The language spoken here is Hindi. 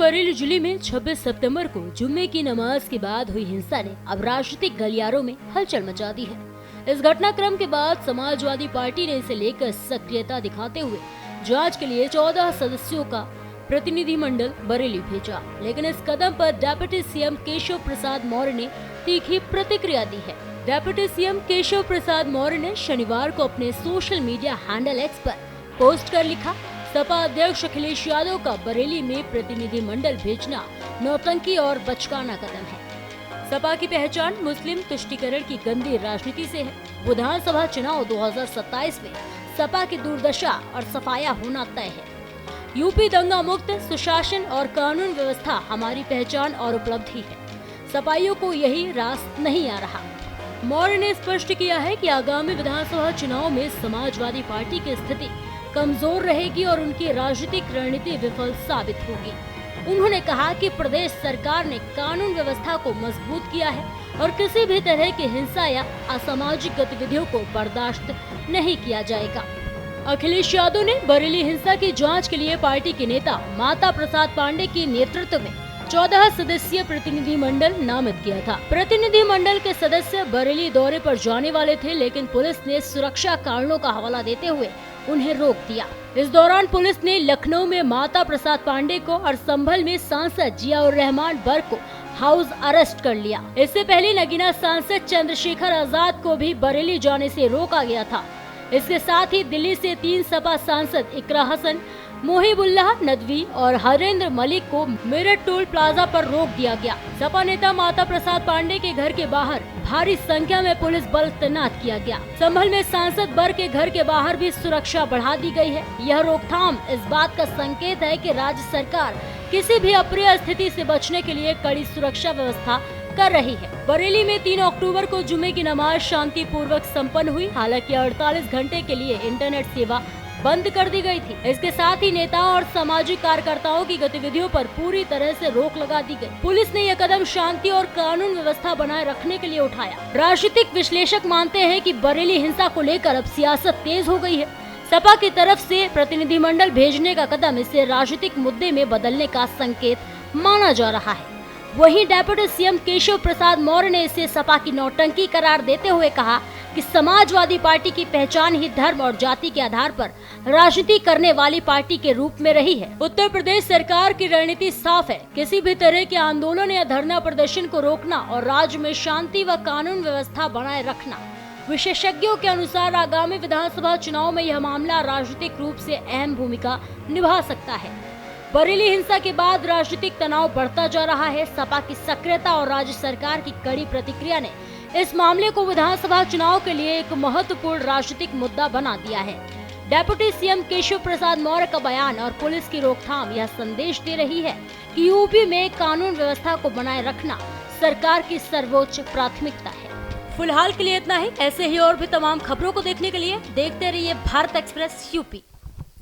बरेली जिले में 26 सितंबर को जुम्मे की नमाज के बाद हुई हिंसा ने अब राजनीतिक गलियारों में हलचल मचा दी है। इस घटनाक्रम के बाद समाजवादी पार्टी ने इसे लेकर सक्रियता दिखाते हुए जांच के लिए 14 सदस्यों का प्रतिनिधिमंडल बरेली भेजा, लेकिन इस कदम पर डिप्टी सीएम केशव प्रसाद मौर्य ने तीखी प्रतिक्रिया दी है। डिप्टी सीएम केशव प्रसाद मौर्य ने शनिवार को अपने सोशल मीडिया हैंडल एक्स पर पोस्ट कर लिखा, सपा अध्यक्ष अखिलेश यादव का बरेली में प्रतिनिधि मंडल भेजना नौटंकी और बचकाना कदम है। सपा की पहचान मुस्लिम तुष्टीकरण की गंदी राजनीति से है। विधानसभा चुनाव 2027 में सपा की दुर्दशा और सफाया होना तय है। यूपी दंगा मुक्त सुशासन और कानून व्यवस्था हमारी पहचान और उपलब्धि है। सपाइयों को यही रास नहीं आ रहा। मौर्य ने स्पष्ट किया है कि आगामी विधानसभा चुनाव में समाजवादी पार्टी की स्थिति कमजोर रहेगी और उनकी राजनीतिक रणनीति विफल साबित होगी। उन्होंने कहा कि प्रदेश सरकार ने कानून व्यवस्था को मजबूत किया है और किसी भी तरह की हिंसा या असामाजिक गतिविधियों को बर्दाश्त नहीं किया जाएगा। अखिलेश यादव ने बरेली हिंसा की जांच के लिए पार्टी के नेता माता प्रसाद पांडे के नेतृत्व में 14 सदस्यीय प्रतिनिधि मंडल नामित किया था। प्रतिनिधि मंडल के सदस्य बरेली दौरे पर जाने वाले थे, लेकिन पुलिस ने सुरक्षा कारणों का हवाला देते हुए उन्हें रोक दिया। इस दौरान पुलिस ने लखनऊ में माता प्रसाद पांडे को और संभल में सांसद जियाउर रहमान बर्क को हाउस अरेस्ट कर लिया। इससे पहले नगीना सांसद चंद्रशेखर आजाद को भी बरेली जाने से रोका गया था। इसके साथ ही दिल्ली से 3 सपा सांसद इकरा हसन, मोहिबुल्लाह नदवी और हरेंद्र मलिक को मेरठ टोल प्लाजा पर रोक दिया गया। सपा नेता माता प्रसाद पांडे के घर के बाहर भारी संख्या में पुलिस बल तैनात किया गया। संभल में सांसद बर के घर के बाहर भी सुरक्षा बढ़ा दी गई है। यह रोकथाम इस बात का संकेत है कि राज्य सरकार किसी भी अप्रिय स्थिति से बचने के लिए कड़ी सुरक्षा व्यवस्था कर रही है। बरेली में 3 अक्टूबर को जुमे की नमाज शांतिपूर्वक संपन्न हुई। हालांकि 48 घंटे के लिए इंटरनेट सेवा बंद कर दी गई थी। इसके साथ ही नेताओं और सामाजिक कार्यकर्ताओं की गतिविधियों पर पूरी तरह से रोक लगा दी गई। पुलिस ने यह कदम शांति और कानून व्यवस्था बनाए रखने के लिए उठाया। राजनीतिक विश्लेषक मानते हैं कि बरेली हिंसा को लेकर अब सियासत तेज हो गई है। सपा की तरफ से प्रतिनिधिमंडल भेजने का कदम इसे राजनीतिक मुद्दे में बदलने का संकेत माना जा रहा है। वहीं डिप्टी सीएम केशव प्रसाद मौर्य ने इसे सपा की नौटंकी करार देते हुए कहा कि समाजवादी पार्टी की पहचान ही धर्म और जाति के आधार पर राजनीति करने वाली पार्टी के रूप में रही है। उत्तर प्रदेश सरकार की रणनीति साफ है, किसी भी तरह के आंदोलन या धरना प्रदर्शन को रोकना और राज्य में शांति व कानून व्यवस्था बनाए रखना। विशेषज्ञों के अनुसार आगामी विधानसभा चुनाव में यह मामला राजनीतिक रूप से अहम भूमिका निभा सकता है। बरेली हिंसा के बाद राजनीतिक तनाव बढ़ता जा रहा है। सपा की सक्रियता और राज्य सरकार की कड़ी प्रतिक्रिया ने इस मामले को विधानसभा चुनाव के लिए एक महत्वपूर्ण राजनीतिक मुद्दा बना दिया है। डिप्टी सीएम केशव प्रसाद मौर्य का बयान और पुलिस की रोकथाम यह संदेश दे रही है कि यूपी में कानून व्यवस्था को बनाए रखना सरकार की सर्वोच्च प्राथमिकता है। फिलहाल के लिए इतना ही। ऐसे ही और भी तमाम खबरों को देखने के लिए देखते रहिए भारत एक्सप्रेस यूपी।